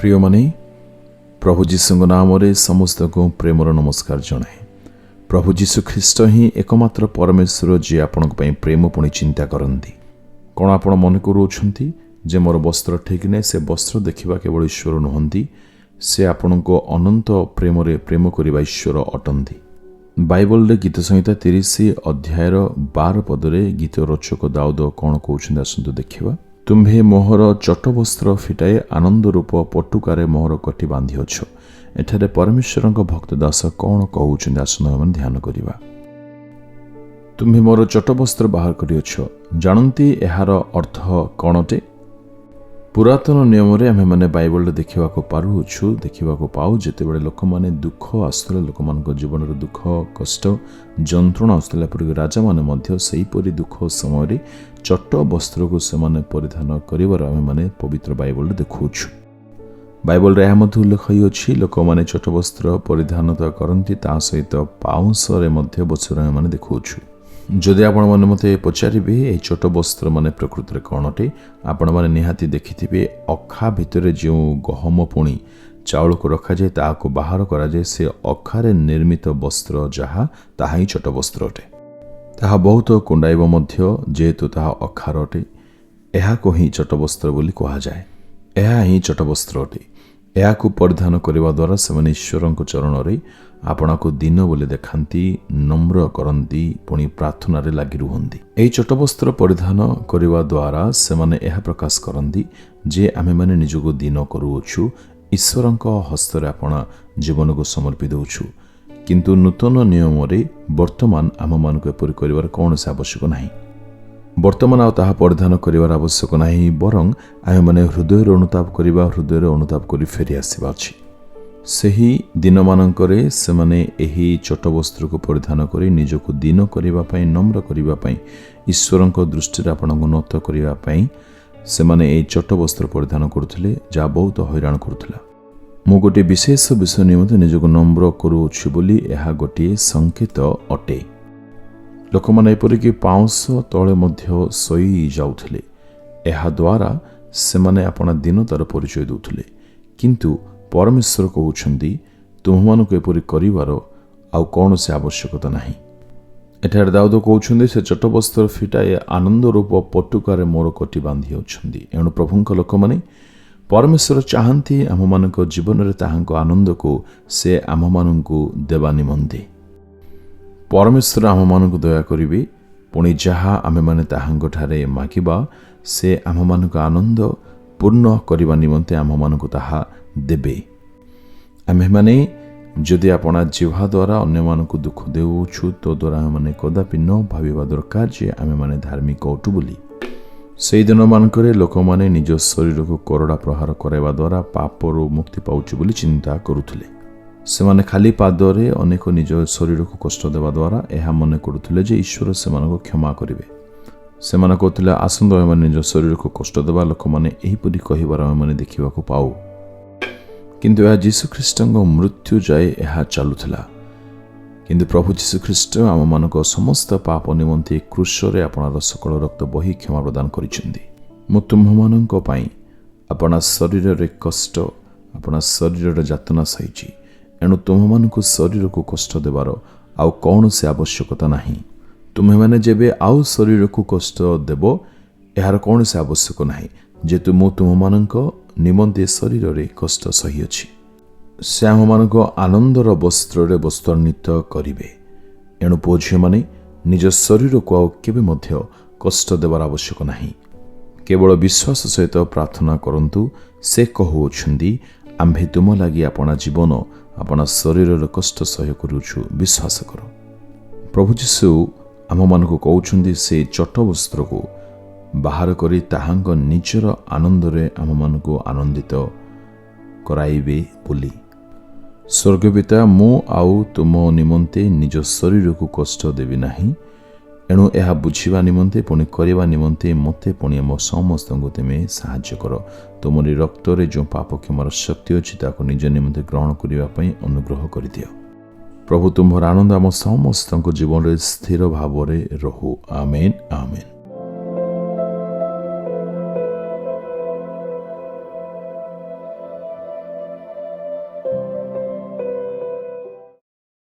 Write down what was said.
प्रिय माने प्रभु जीशु नाम समस्त को प्रेमर नमस्कार जनाए। प्रभु जीशु ख्रीष्ट ही एकमात्र परमेश्वर जी आपण प्रेम पुणी चिंता करती। कौन आप मन करुँच जे मोर वस्त्र ठीक नहीं, से वस्त्र देखा केवल ईश्वर नुहति, से आपण को अनंत प्रेम प्रेम करने ईश्वर अटंती। बाइबल रे गीत संहिता 30 अध्यायर 12 पदरे गीत रचक दाऊद कौन कहते आसतु देखा। तुम्भे मोहर चटवस्त्र फिटाए आनंद रूप पटुकार मोहर कटी बांधिअछ। एठारे परमेश्वर भक्त दास कौन कहते आसन ध्यान करवा। तुम्भे मोर चटवस्त्र बाहर करिअछ, जानती यार अर्थ कौनटे? पुरातन नियम रे आमे माने बाइबल देखा पाऊ जितेबाला लोक मैंने दुख आसुला, लोक मान जीवन दुख कष्ट जंत्रणा आसुला, राजा माने सेहीपरि दुख समय चट वस्त्र को से परिधान कर आमे पवित्र बाइबल देखुछु। बाइबल रे उल्लेख अच्छी लोक मैंने चट वस्त्र परिधान तो करती, ता सहित पाउंस बसर आमे देखुछु। जदि आपण मैंने मते पचारे ये छोट वस्त्र माने प्रकृति में कौन अटे, आपण मैंने निहाती देखिथिबे अखा भितर जो गहम पुणी चाउल को रखा जाए ताको बाहर करा जाए, से अखारे निर्मित वस्त्र जहा ताहा ही छोट वस्त्र अटे। ताहा बहुत कुंडाइब मध्य जेहेतु ताहा अखार अटे, एहाको ही छोट वस्त्र बोली कहा जाए। एहा ही छोट वस्त्र अटे। एहाको परिधान करने द्वारा से ईश्वर चरण रे आपना को दिन बोली देखाती, नम्र करती, पुणी प्रार्थना रे लगी रुहंती। एई छोट वस्त्र परिधान करने द्वारा से माने एहा प्रकाश करती जे आमे माने निजको दिन करूछु, ईश्वर हस्तर आपण जीवन को समर्पी दउछु। किंतु नूतन नियम रे वर्तमान आम मान को एपरि करिवार कौन से आवश्यक नहीं। वर्तमान आ ताहा परिधान करिवार आवश्यक नहीं, बरं आमे माने हृदय अनुताप करिवा, हृदय अनुताप करी फेरी आसीबा अछि। सही दिन मानकरे से माने एही छोट वस्त्र को परिधान करी निजको दिन करिवा पई, नम्र करिवा पई, ईश्वरक दृष्टि आपणको नत करिवा पई से माने एही छोट वस्त्र परिधान करुथिले, जा बहुत हैरान करुथिला। मु गोटे विशेष विषय निमंते निजको नम्र करूछु बोली एहा गोटे संकेत अटे। लोक माने एपरिक पाउंस तले मध्य सोई जाउथिले, एहा द्वारा से माने आपना दीनतार परिचय दउथिले। किंतु परमेश्वर कहउछंती तुममानक एपरि करिवार आउ कौन से आवश्यकता नहीं। एठार दाऊद कहउछंती से छोट वस्त्र फिटाए आनंद रूप पटुकार मोर कटी बांधि अछंती। एणु प्रभुंक लोक माने परमेश्वर चाहती आम मानक जीवन रे ताहांको आनंद को से आम मानकु देवा निमंते। परमेश्वर आम मानकु दया करिवे, पुणी जहा आमे माने ताहांको ठारे मागिबा से आम मानक आनंद पूर्ण करबा निमंते आम मानकु ताहा देबे। आमे माने जदि आपणा जिह्वा द्वारा अन्य मानकु दुख देउछु, तो द्वारा आमे माने कदापि न भाविबा दरकार जे आमे माने धार्मिक अटु बोली। से दिन मानकरे लोक माने निज शरीर को करड़ा प्रहार कराइबा द्वारा पापरु मुक्ति पाउछु बोली चिंता करुथिले। से माने खाली पादरे अनेक निज शरीर को कष्ट देवा द्वारा एहा मने करुथिले जे ईश्वर से मानको क्षमा करिवे। से माने कहथिले आसंद आमे माने निज शरीर को कष्ट देवा लोक माने एही परि कहिबार आमे माने देखिबा को पाऊ। किंतु यह जीशु ख्रीष्टଙ୍କ मृत्यु जाए यह चलुला। किंतु प्रभु जीशु ख्रीष्ट आम मानक समस्त पाप निमंते क्रूशरे आपणार सकल रक्त बही क्षमा प्रदान करिसेंती। मु तुम्भमानंक पई आपणा शरीर रे कष्ट, आपणा शरीर रे यातना सहिची। एणु तुम्भमानंक शरीर को कष्ट देवार आउ कौन से आवश्यकता नहीं। तुम्हे माने जेबे आउ शरीर को कष्ट देबो यार कौन से आवश्यक नहीं, जेतु मु तुम्भमानंक निमंते शरीर रे कष्ट सही अछि। से आम मानक आनंदर वस्त्र रे वस्त्रान्वित करिवे। एणु पुओ झियो माने निज शरीर को आउ केबे मध्य कष्ट देवार आवश्यक नहीं। केवल विश्वास सहित प्रार्थना करंतु। से कहउछंती आम्भे तुम लागि आपणा जीवन, आपणा शरीर रे कष्ट सह्य करूछु, विश्वास कर। प्रभु जीशु आम मानक कहउछंती से छोट वस्त्र को बाहर करी ताहांग निजर आनंद रे आम मानक आनंदित कराइबे बोली। स्वर्गपिता मु आउ तुम निमंते निज शरीर को कष्ट देवी नहीं। एणु यह बुझा निमंते पुणी करवा निमंते मते पुणी आम समस्त तुमे साहाय्य कर। तुमरी रक्त रे जो पाप क्षमार शक्ति अच्छी ताको निज निमंते ग्रहण करने अनुग्रह कर दियो। प्रभु तुम्हार आनंद आम समस्त जीवन रे स्थिर भाव रे रहु। आमेन आमेन।